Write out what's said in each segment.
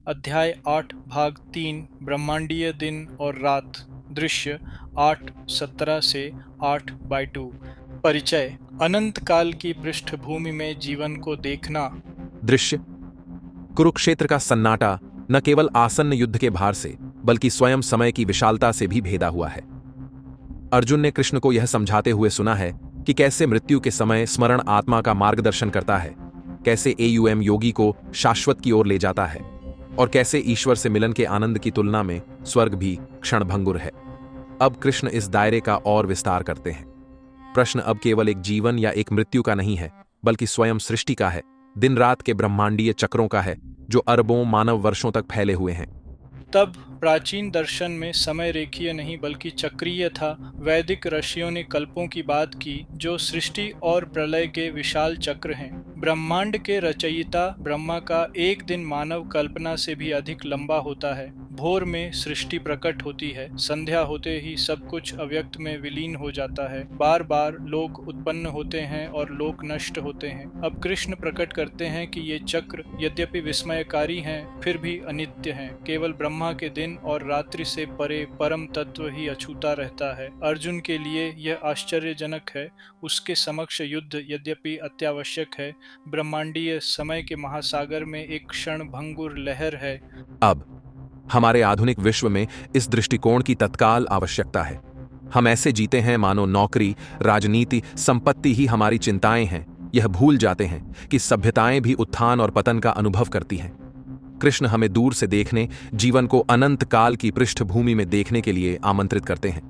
अध्याय 8 भाग 3 ब्रह्मांडीय दिन और रात। दृश्य 8:17 से 8/2। परिचय। अनंत काल की पृष्ठभूमि में जीवन को देखना। दृश्य कुरुक्षेत्र का सन्नाटा न केवल आसन्न युद्ध के भार से बल्कि स्वयं समय की विशालता से भी भेदा हुआ है। अर्जुन ने कृष्ण को यह समझाते हुए सुना है कि कैसे मृत्यु के समय स्मरण आत्मा का मार्गदर्शन करता है, कैसे एयुएम योगी को शाश्वत की ओर ले जाता है और कैसे ईश्वर से मिलन के आनंद की तुलना में स्वर्ग भी क्षणभंगुर है। अब कृष्ण इस दायरे का और विस्तार करते हैं। प्रश्न अब केवल एक जीवन या एक मृत्यु का नहीं है, बल्कि स्वयं सृष्टि का है, दिन रात के ब्रह्मांडीय चक्रों का है, जो अरबों मानव वर्षों तक फैले हुए हैं। तब प्राचीन दर्शन में समय रेखीय नहीं बल्कि चक्रीय था। वैदिक ऋषियों ने कल्पों की बात की, जो सृष्टि और प्रलय के विशाल चक्र हैं। ब्रह्मांड के रचयिता ब्रह्मा का एक दिन मानव कल्पना से भी अधिक लंबा होता है। भोर में सृष्टि प्रकट होती है, संध्या होते ही सब कुछ अव्यक्त में विलीन हो जाता है। बार बार लोक उत्पन्न होते हैं और लोक नष्ट होते हैं। अब कृष्ण प्रकट करते हैं कि ये चक्र यद्यपि विस्मयकारी हैं, फिर भी अनित्य हैं। केवल ब्रह्मा के दिन और रात्रि से परे परम तत्व ही अछूता रहता है। अर्जुन के लिए यह आश्चर्यजनक है। उसके समक्ष युद्ध यद्यपि अत्यावश्यक है, ब्रह्मांडीय समय के महासागर में एक क्षण भंगुर लहर है। अब हमारे आधुनिक विश्व में इस दृष्टिकोण की तत्काल आवश्यकता है। हम ऐसे जीते हैं मानो नौकरी, राजनीति, संपत्ति ही हमारी चिंताएं हैं। यह भूल जाते हैं कि सभ्यताएं भी उत्थान और पतन का अनुभव करती हैं। कृष्ण हमें दूर से देखने, जीवन को अनंत काल की पृष्ठभूमि में देखने के लिए आमंत्रित करते हैं।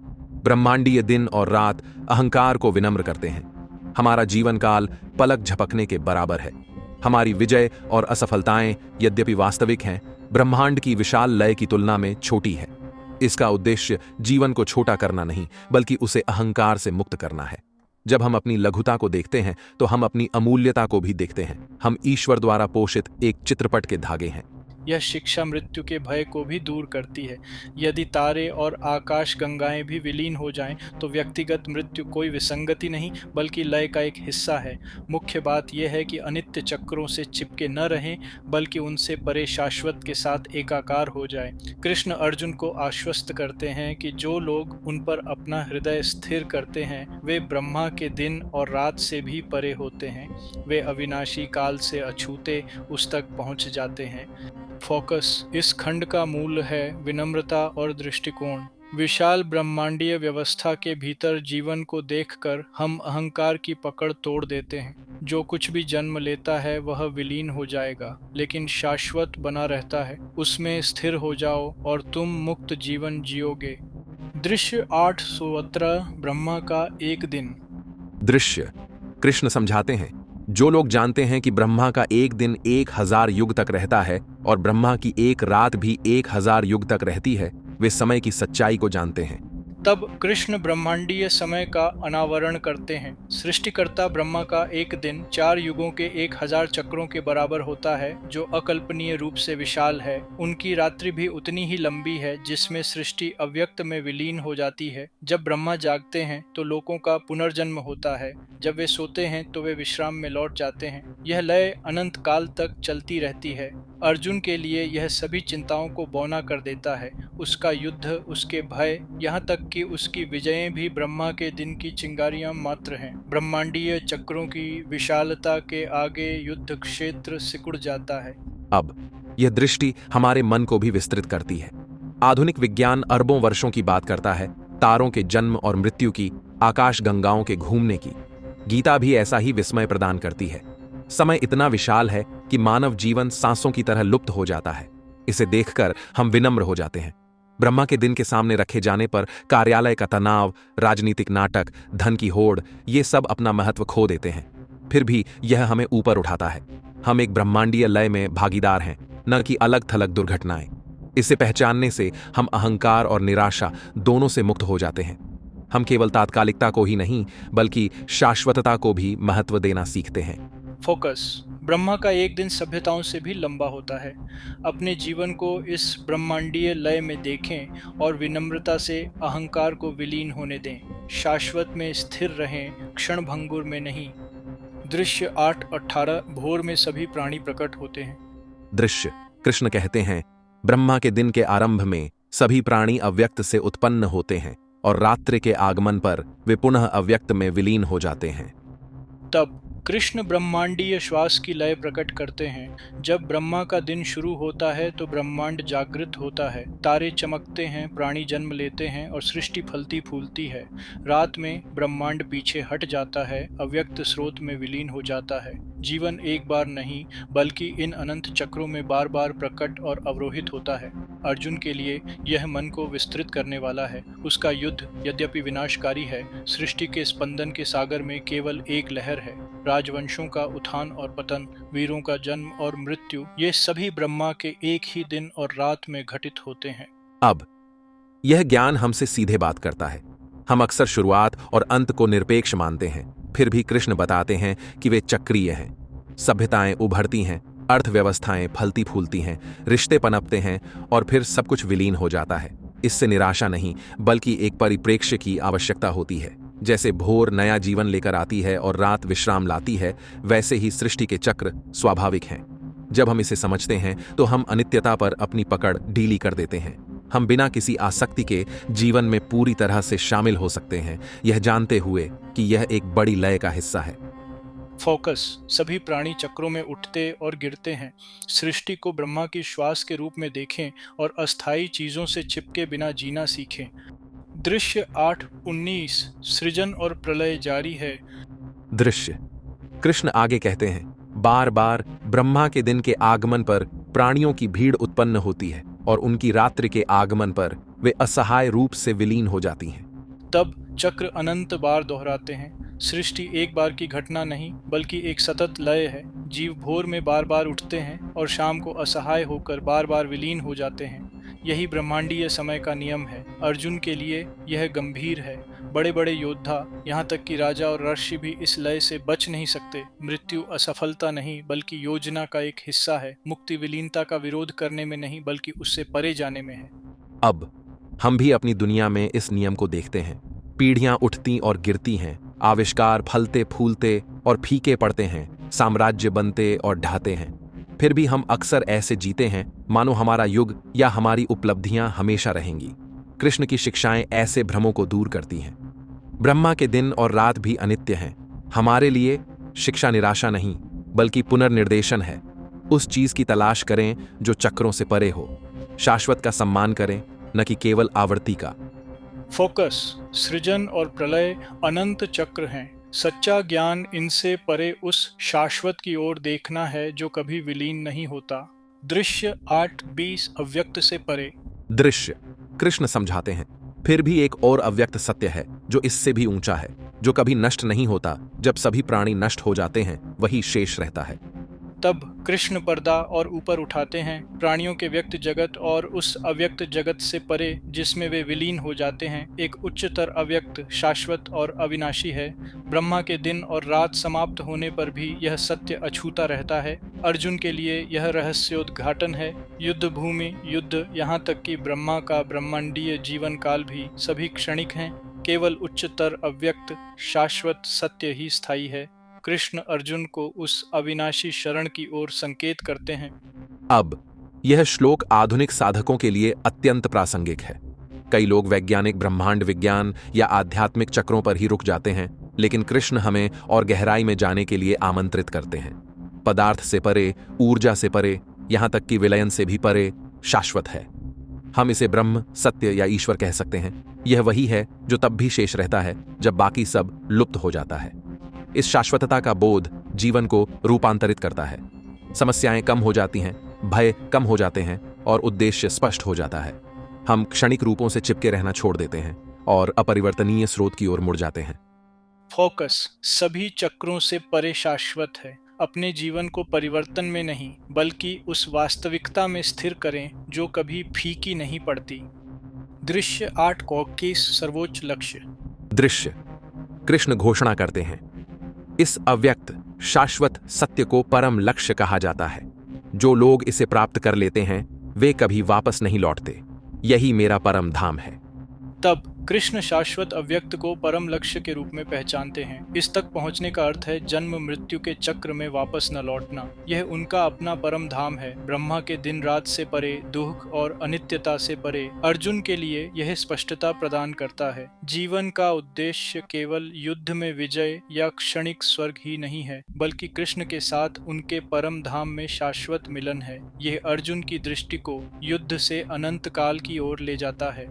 ब्रह्मांडीय दिन और रात अहंकार को विनम्र करते हैं। हमारा जीवन काल पलक झपकने के बराबर है। हमारी विजय और असफलताएं यद्यपि वास्तविक हैं, ब्रह्मांड की विशाल लय की तुलना में छोटी है। इसका उद्देश्य जीवन को छोटा करना नहीं, बल्कि उसे अहंकार से मुक्त करना है। जब हम अपनी लघुता को देखते हैं तो हम अपनी अमूल्यता को भी देखते हैं। हम ईश्वर द्वारा पोषित एक चित्रपट के धागे हैं। यह शिक्षा मृत्यु के भय को भी दूर करती है। यदि तारे और आकाश गंगाएं भी विलीन हो जाएं, तो व्यक्तिगत मृत्यु कोई विसंगति नहीं बल्कि लय का एक हिस्सा है। मुख्य बात यह है कि अनित्य चक्रों से चिपके न रहें, बल्कि उनसे परे शाश्वत के साथ एकाकार हो जाए। कृष्ण अर्जुन को आश्वस्त करते हैं कि जो लोग उन पर अपना हृदय स्थिर करते हैं, वे ब्रह्मा के दिन और रात से भी परे होते हैं। वे अविनाशी काल से अछूते उस तक पहुंच जाते हैं। फोकस। इस खंड का मूल है विनम्रता और दृष्टिकोण। विशाल ब्रह्मांडीय व्यवस्था के भीतर जीवन को देखकर हम अहंकार की पकड़ तोड़ देते हैं। जो कुछ भी जन्म लेता है वह विलीन हो जाएगा, लेकिन शाश्वत बना रहता है। उसमें स्थिर हो जाओ और तुम मुक्त जीवन जियोगे। दृश्य 8:17 ब्रह्मा का एक दिन। दृश्य कृष्ण समझाते हैं, जो लोग जानते हैं कि ब्रह्मा का एक दिन 1000 युग तक रहता है और ब्रह्मा की एक रात भी 1000 युग तक रहती है, वे समय की सच्चाई को जानते हैं। तब कृष्ण ब्रह्मांडीय समय का अनावरण करते हैं। सृष्टिकर्ता ब्रह्मा का एक दिन 4 युगों के 1000 चक्रों के बराबर होता है, जो अकल्पनीय रूप से विशाल है। उनकी रात्रि भी उतनी ही लंबी है, जिसमें सृष्टि अव्यक्त में विलीन हो जाती है। जब ब्रह्मा जागते हैं तो लोकों का पुनर्जन्म होता है। जब वे सोते हैं तो वे विश्राम में लौट जाते हैं। यह लय अनंत काल तक चलती रहती है। अर्जुन के लिए यह सभी चिंताओं को बौना कर देता है। उसका युद्ध, उसके भय, यहाँ तक कि उसकी विजयें भी ब्रह्मा के दिन की चिंगारियां मात्र हैं। ब्रह्मांडीय चक्रों की विशालता के आगे युद्ध क्षेत्र सिकुड़ जाता है। अब यह दृष्टि हमारे मन को भी विस्तृत करती है। आधुनिक विज्ञान अरबों वर्षों की बात करता है, तारों के जन्म और मृत्यु की, आकाश गंगाओं के घूमने की। गीता भी ऐसा ही विस्मय प्रदान करती है। समय इतना विशाल है कि मानव जीवन सांसों की तरह लुप्त हो जाता है। इसे देखकर हम विनम्र हो जाते हैं। ब्रह्मा के दिन के सामने रखे जाने पर कार्यालय का तनाव, राजनीतिक नाटक, धन की होड़, ये सब अपना महत्व खो देते हैं। फिर भी यह हमें ऊपर उठाता है। हम एक ब्रह्मांडीय लय में भागीदार हैं, न कि अलग थलग दुर्घटनाएं। इसे पहचानने से हम अहंकार और निराशा दोनों से मुक्त हो जाते हैं। हम केवल तात्कालिकता को ही नहीं, बल्कि शाश्वतता को भी महत्व देना सीखते हैं। फोकस। ब्रह्मा का एक दिन सभ्यताओं से भी लंबा होता है। अपने जीवन को इस ब्रह्मांडीय लय में देखें और विनम्रता से अहंकार को विलीन होने दें। शाश्वत में स्थिर रहें, क्षणभंगुर में नहीं। दृश्य 8:18 भोर में सभी प्राणी प्रकट होते हैं। दृश्य कृष्ण कहते हैं, ब्रह्मा के दिन के आरंभ में सभी प्राणी अव्यक्त से उत्पन्न होते हैं और रात्रि के आगमन पर वे पुनः अव्यक्त में विलीन हो जाते हैं। तब कृष्ण ब्रह्मांडीय श्वास की लय प्रकट करते हैं। जब ब्रह्मा का दिन शुरू होता है तो ब्रह्मांड जागृत होता है, तारे चमकते हैं, प्राणी जन्म लेते हैं और सृष्टि फलती फूलती है। रात में ब्रह्मांड पीछे हट जाता है, अव्यक्त स्रोत में विलीन हो जाता है। जीवन एक बार नहीं बल्कि इन अनंत चक्रों में बार बार प्रकट और अवरोहित होता है। अर्जुन के लिए यह मन को विस्तृत करने वाला है। उसका युद्ध यद्यपि विनाशकारी है, सृष्टि के स्पंदन के सागर में केवल एक लहर है। राजवंशों का उत्थान और पतन, वीरों का जन्म और मृत्यु, ये सभी ब्रह्मा के एक ही दिन और रात में घटित होते हैं। अब यह ज्ञान हमसे सीधे बात करता है। हम अक्सर शुरुआत और अंत को निरपेक्ष मानते हैं, फिर भी कृष्ण बताते हैं कि वे चक्रीय हैं। सभ्यताएं उभरती हैं, अर्थव्यवस्थाएं फलती फूलती हैं, रिश्ते पनपते हैं और फिर सब कुछ विलीन हो जाता है। इससे निराशा नहीं बल्कि एक परिप्रेक्ष्य की आवश्यकता होती है। जैसे भोर नया जीवन लेकर आती है और रात विश्राम लाती है, वैसे ही सृष्टि के चक्र स्वाभाविक हैं। जब हम इसे समझते हैं तो हम अनित्यता पर अपनी पकड़ ढीली कर देते हैं। हम बिना किसी आसक्ति के जीवन में पूरी तरह से शामिल हो सकते हैं, यह जानते हुए कि यह एक बड़ी लय का हिस्सा है। फोकस, सभी प्राणी चक्रों में उठते और गिरते हैं। सृष्टि को ब्रह्मा की श्वास के रूप में देखें और अस्थायी चीजों से चिपके बिना जीना सीखें। दृश्य 8:19 सृजन और प्रलय जारी है। दृश्य, कृष्ण आगे कहते हैं, बार बार ब्रह्मा के दिन के आगमन पर प्राणियों की भीड़ उत्पन्न होती है और उनकी रात्रि के आगमन पर वे असहाय रूप से विलीन हो जाती हैं। तब चक्र अनंत बार दोहराते हैं। सृष्टि एक बार की घटना नहीं बल्कि एक सतत लय है। जीव भोर में बार बार उठते हैं और शाम को असहाय होकर बार बार विलीन हो जाते हैं। यही ब्रह्मांडीय समय का नियम है। अर्जुन के लिए यह गंभीर है। बड़े बड़े योद्धा, यहाँ तक कि राजा और ऋषि भी इस लय से बच नहीं सकते। मृत्यु असफलता नहीं बल्कि योजना का एक हिस्सा है। मुक्ति विलीनता का विरोध करने में नहीं बल्कि उससे परे जाने में है। अब हम भी अपनी दुनिया में इस नियम को देखते हैं। पीढ़ियां उठती और गिरती हैं, आविष्कार फलते फूलते और फीके पड़ते हैं, साम्राज्य बनते और ढहते हैं। फिर भी हम अक्सर ऐसे जीते हैं मानो हमारा युग या हमारी उपलब्धियां हमेशा रहेंगी। कृष्ण की शिक्षाएं ऐसे भ्रमों को दूर करती हैं। ब्रह्मा के दिन और रात भी अनित्य हैं। हमारे लिए शिक्षा निराशा नहीं बल्कि पुनर्निर्देशन है। उस चीज की तलाश करें जो चक्रों से परे हो। शाश्वत का सम्मान करें, न कि केवल आवर्ती का। फोकस, सृजन और प्रलय अनंत चक्र हैं। सच्चा ज्ञान इनसे परे उस शाश्वत की ओर देखना है जो कभी विलीन नहीं होता। दृश्य 8:20 अव्यक्त से परे। दृश्य, कृष्ण समझाते हैं, फिर भी एक और अव्यक्त सत्य है जो इससे भी ऊंचा है, जो कभी नष्ट नहीं होता। जब सभी प्राणी नष्ट हो जाते हैं वही शेष रहता है। तब कृष्ण पर्दा और ऊपर उठाते हैं। प्राणियों के व्यक्त जगत और उस अव्यक्त जगत से परे जिसमें वे विलीन हो जाते हैं एक उच्चतर अव्यक्त, शाश्वत और अविनाशी है। ब्रह्मा के दिन और रात समाप्त होने पर भी यह सत्य अछूता रहता है। अर्जुन के लिए यह रहस्योद्घाटन है। युद्ध भूमि, युद्ध, यहाँ तक कि ब्रह्मा का ब्रह्मांडीय जीवन काल भी सभी क्षणिक हैं। केवल उच्चतर अव्यक्त शाश्वत सत्य ही स्थायी है। कृष्ण अर्जुन को उस अविनाशी शरण की ओर संकेत करते हैं। अब यह श्लोक आधुनिक साधकों के लिए अत्यंत प्रासंगिक है। कई लोग वैज्ञानिक ब्रह्मांड विज्ञान या आध्यात्मिक चक्रों पर ही रुक जाते हैं, लेकिन कृष्ण हमें और गहराई में जाने के लिए आमंत्रित करते हैं। पदार्थ से परे, ऊर्जा से परे, यहां तक कि विलयन से भी परे शाश्वत है। हम इसे ब्रह्म, सत्य या ईश्वर कह सकते हैं। यह वही है जो तब भी शेष रहता है जब बाकी सब लुप्त हो जाता है। इस शाश्वतता का बोध जीवन को रूपांतरित करता है। समस्याएं कम हो जाती हैं, भय कम हो जाते हैं और उद्देश्य स्पष्ट हो जाता है। हम क्षणिक रूपों से चिपके रहना छोड़ देते हैं और अपरिवर्तनीय स्रोत की ओर मुड़ जाते हैं। फोकस, सभी चक्रों से परे शाश्वत है। अपने जीवन को परिवर्तन में नहीं बल्कि उस वास्तविकता में स्थिर करें जो कभी फीकी नहीं पड़ती। दृश्य 8:21 सर्वोच्च लक्ष्य। दृश्य, कृष्ण घोषणा करते हैं, इस अव्यक्त शाश्वत सत्य को परम लक्ष्य कहा जाता है। जो लोग इसे प्राप्त कर लेते हैं वे कभी वापस नहीं लौटते। यही मेरा परम धाम है। तब कृष्ण शाश्वत अव्यक्त को परम लक्ष्य के रूप में पहचानते हैं। इस तक पहुंचने का अर्थ है जन्म मृत्यु के चक्र में वापस न लौटना। यह उनका अपना परम धाम है, ब्रह्मा के दिन रात से परे, दुख और अनित्यता से परे। अर्जुन के लिए यह स्पष्टता प्रदान करता है जीवन का उद्देश्य केवल युद्ध में विजय या क्षणिक स्वर्ग ही नहीं है, बल्कि कृष्ण के साथ उनके परम धाम में शाश्वत मिलन है। यह अर्जुन की दृष्टि को युद्ध से अनंत काल की ओर ले जाता है।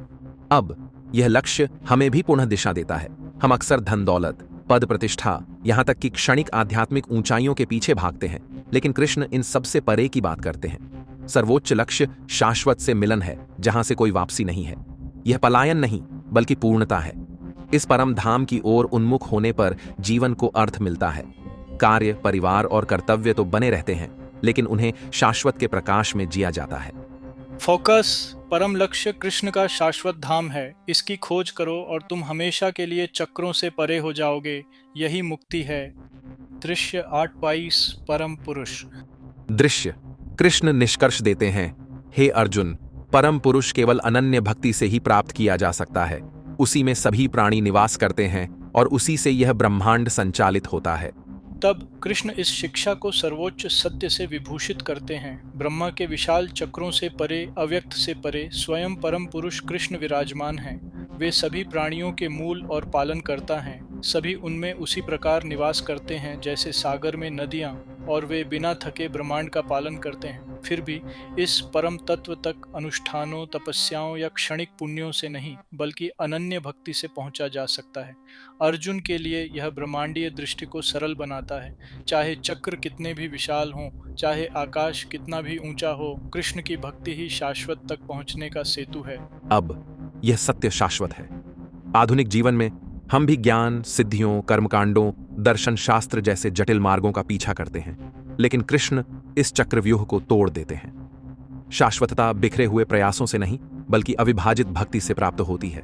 अब यह लक्ष्य हमें भी पुनः दिशा देता है। हम अक्सर धन दौलत, पद प्रतिष्ठा, यहाँ तक कि क्षणिक आध्यात्मिक ऊंचाइयों के पीछे भागते हैं, लेकिन कृष्ण इन सबसे परे की बात करते हैं। सर्वोच्च लक्ष्य शाश्वत से मिलन है, जहां से कोई वापसी नहीं है। यह पलायन नहीं, बल्कि पूर्णता है। इस परम धाम की ओर उन्मुख होने पर जीवन को अर्थ मिलता है। कार्य, परिवार और कर्तव्य तो बने रहते हैं, लेकिन उन्हें शाश्वत के प्रकाश में जिया जाता है। फोकस परम लक्ष्य कृष्ण का शाश्वत धाम है। इसकी खोज करो और तुम हमेशा के लिए चक्रों से परे हो जाओगे। यही मुक्ति है। दृश्य 8:22 परम पुरुष। दृश्य कृष्ण निष्कर्ष देते हैं, हे अर्जुन, परम पुरुष केवल अनन्य भक्ति से ही प्राप्त किया जा सकता है। उसी में सभी प्राणी निवास करते हैं और उसी से यह ब्रह्मांड संचालित होता है। तब कृष्ण इस शिक्षा को सर्वोच्च सत्य से विभूषित करते हैं। ब्रह्मा के विशाल चक्रों से परे, अव्यक्त से परे स्वयं परम पुरुष कृष्ण विराजमान हैं। वे सभी प्राणियों के मूल और पालन करता हैं। सभी उनमें उसी प्रकार निवास करते हैं जैसे सागर में नदियाँ, और वे बिना थके ब्रह्मांड का पालन करते हैं। फिर भी इस परम तत्व तक अनुष्ठानों, तपस्याओं या क्षणिक पुण्यों से नहीं, बल्कि अनन्य भक्ति से पहुंचा जा सकता है। अर्जुन के लिए यह ब्रह्मांडीय दृष्टि को सरल बनाता है। चाहे चक्र कितने भी विशाल हों, चाहे आकाश कितना भी ऊंचा हो, कृष्ण की भक्ति ही शाश्वत तक पहुंचने का सेतु है। अब यह सत्य शाश्वत है। आधुनिक जीवन में हम भी ज्ञान, सिद्धियों, कर्मकांडों, दर्शन शास्त्र जैसे जटिल मार्गों का पीछा करते हैं, लेकिन कृष्ण इस चक्रव्यूह को तोड़ देते हैं। शाश्वतता बिखरे हुए प्रयासों से नहीं, बल्कि अविभाजित भक्ति से प्राप्त होती है।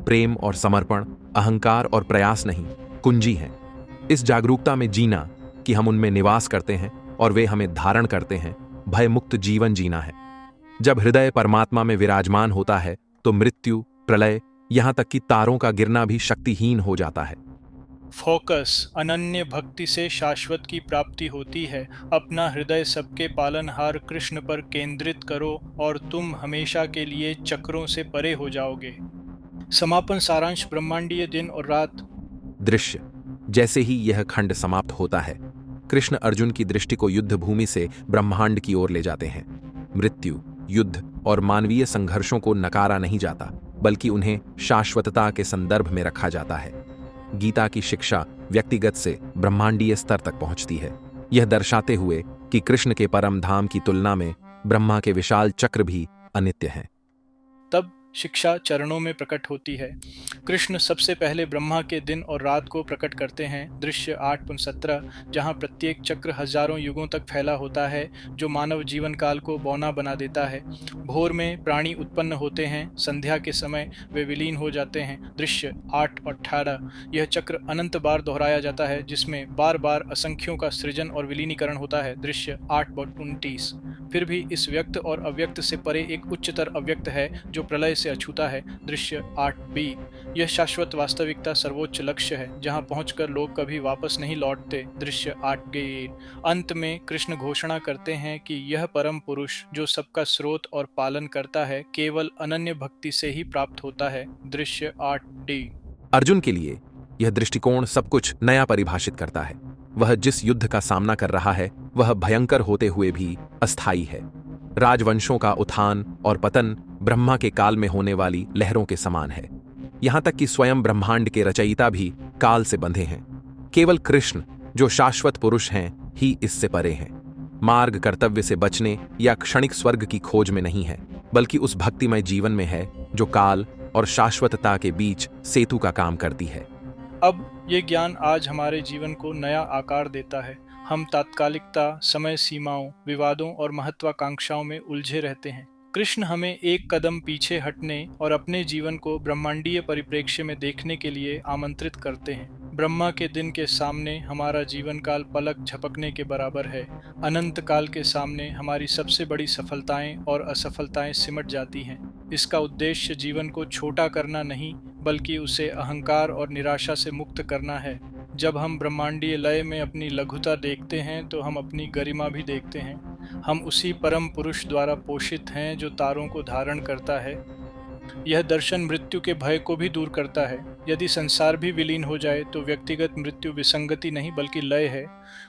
प्रेम और समर्पण, अहंकार और प्रयास नहीं, कुंजी है। इस जागरूकता में जीना कि हम उनमें निवास करते हैं और वे हमें धारण करते हैं, भयमुक्त जीवन जीना है। जब हृदय परमात्मा में विराजमान होता है तो मृत्यु, प्रलय, यहां तक कि तारों का गिरना भी शक्तिहीन हो जाता है। फोकस अनन्य भक्ति से शाश्वत की प्राप्ति होती है। अपना हृदय सबके पालनहार कृष्ण पर केंद्रित करो और तुम हमेशा के लिए चक्रों से परे हो जाओगे। समापन सारांश ब्रह्मांडीय दिन और रात। दृश्य जैसे ही यह खंड समाप्त होता है, कृष्ण अर्जुन की दृष्टि को युद्ध भूमि से ब्रह्मांड की ओर ले जाते हैं। मृत्यु, युद्ध और मानवीय संघर्षों को नकारा नहीं जाता, बल्कि उन्हें शाश्वतता के संदर्भ में रखा जाता है। गीता की शिक्षा व्यक्तिगत से ब्रह्मांडीय स्तर तक पहुंचती है, यह दर्शाते हुए कि कृष्ण के परम धाम की तुलना में ब्रह्मा के विशाल चक्र भी अनित्य हैं। तब शिक्षा चरणों में प्रकट होती है। कृष्ण सबसे पहले ब्रह्मा के दिन और रात को प्रकट करते हैं। दृश्य 8:17, जहाँ प्रत्येक चक्र हजारों युगों तक फैला होता है, जो मानव जीवन काल को बौना बना देता है। भोर में प्राणी उत्पन्न होते हैं, संध्या के समय वे विलीन हो जाते हैं। दृश्य 8:18, यह चक्र अनंत बार दोहराया जाता है, जिसमें बार बार असंख्यों का सृजन और विलीनीकरण होता है। दृश्य 8:29, फिर भी इस व्यक्त और अव्यक्त से परे एक उच्चतर अव्यक्त है जो प्रलय से अछूता है। दृश्य 8b, यह शाश्वत वास्तविकता सर्वोच्च लक्ष्य है, जहां पहुंचकर लोग कभी वापस नहीं लौटते। दृश्य 8g, अंत में कृष्ण घोषणा करते हैं कि यह परम पुरुष जो सबका स्रोत और पालन करता है, केवल अनन्य भक्ति से ही प्राप्त होता है। दृश्य 8d। अर्जुन के लिए यह दृष्टिकोण सब कुछ नया परिभाषित करता है। वह जिस युद्ध का सामना कर रहा है, वह भयंकर होते हुए भी अस्थायी है। राजवंशों का उत्थान और पतन ब्रह्मा के काल में होने वाली लहरों के समान है। यहां तक कि स्वयं ब्रह्मांड के रचयिता भी काल से बंधे हैं। केवल कृष्ण जो शाश्वत पुरुष हैं ही इससे परे हैं। मार्ग कर्तव्य से बचने या क्षणिक स्वर्ग की खोज में नहीं है, बल्कि उस भक्तिमय जीवन में है जो काल और शाश्वतता के बीच सेतु का काम करती है। अब ये ज्ञान आज हमारे जीवन को नया आकार देता है। हम तात्कालिकता, समय सीमाओं, विवादों और महत्वाकांक्षाओं में उलझे रहते हैं। कृष्ण हमें एक कदम पीछे हटने और अपने जीवन को ब्रह्मांडीय परिप्रेक्ष्य में देखने के लिए आमंत्रित करते हैं। ब्रह्मा के दिन के सामने हमारा जीवन काल पलक झपकने के बराबर है। अनंत काल के सामने हमारी सबसे बड़ी सफलताएं और असफलताएं सिमट जाती हैं। इसका उद्देश्य जीवन को छोटा करना नहीं, बल्कि उसे अहंकार और निराशा से मुक्त करना है। जब हम ब्रह्मांडीय लय में अपनी लघुता देखते हैं तो हम अपनी गरिमा भी देखते हैं। हम उसी परम पुरुष द्वारा पोषित हैं जो तारों को धारण करता है। यह दर्शन मृत्यु के भय को भी दूर करता है। यदि संसार भी विलीन हो जाए तो व्यक्तिगत मृत्यु विसंगति नहीं बल्कि लय है।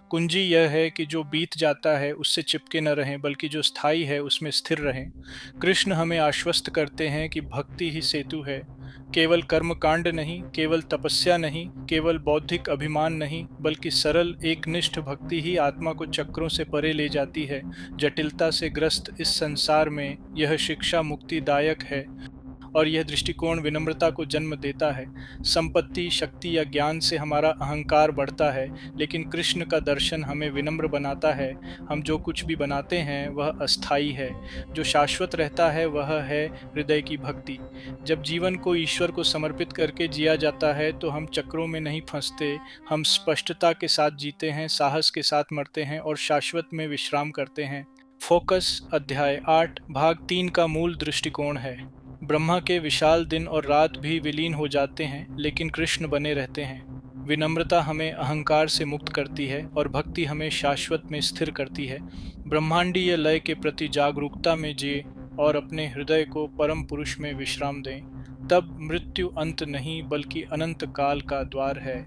कुंजी यह है कि जो बीत जाता है उससे चिपके न रहें, बल्कि जो स्थायी है उसमें स्थिर रहें। कृष्ण हमें आश्वस्त करते हैं कि भक्ति ही सेतु है। केवल कर्मकांड नहीं, केवल तपस्या नहीं, केवल बौद्धिक अभिमान नहीं, बल्कि सरल एकनिष्ठ भक्ति ही आत्मा को चक्रों से परे ले जाती है। जटिलता से ग्रस्त इस संसार में यह शिक्षा मुक्तिदायक है और यह दृष्टिकोण विनम्रता को जन्म देता है। संपत्ति, शक्ति या ज्ञान से हमारा अहंकार बढ़ता है, लेकिन कृष्ण का दर्शन हमें विनम्र बनाता है। हम जो कुछ भी बनाते हैं वह अस्थायी है, जो शाश्वत रहता है वह है हृदय की भक्ति। जब जीवन को ईश्वर को समर्पित करके जिया जाता है तो हम चक्रों में नहीं फंसते, हम स्पष्टता के साथ जीते हैं, साहस के साथ मरते हैं और शाश्वत में विश्राम करते हैं। फोकस अध्याय 8 भाग 3 का मूल दृष्टिकोण है। ब्रह्मा के विशाल दिन और रात भी विलीन हो जाते हैं, लेकिन कृष्ण बने रहते हैं। विनम्रता हमें अहंकार से मुक्त करती है और भक्ति हमें शाश्वत में स्थिर करती है। ब्रह्मांडीय लय के प्रति जागरूकता में जिए और अपने हृदय को परम पुरुष में विश्राम दें। तब मृत्यु अंत नहीं बल्कि अनंत काल का द्वार है।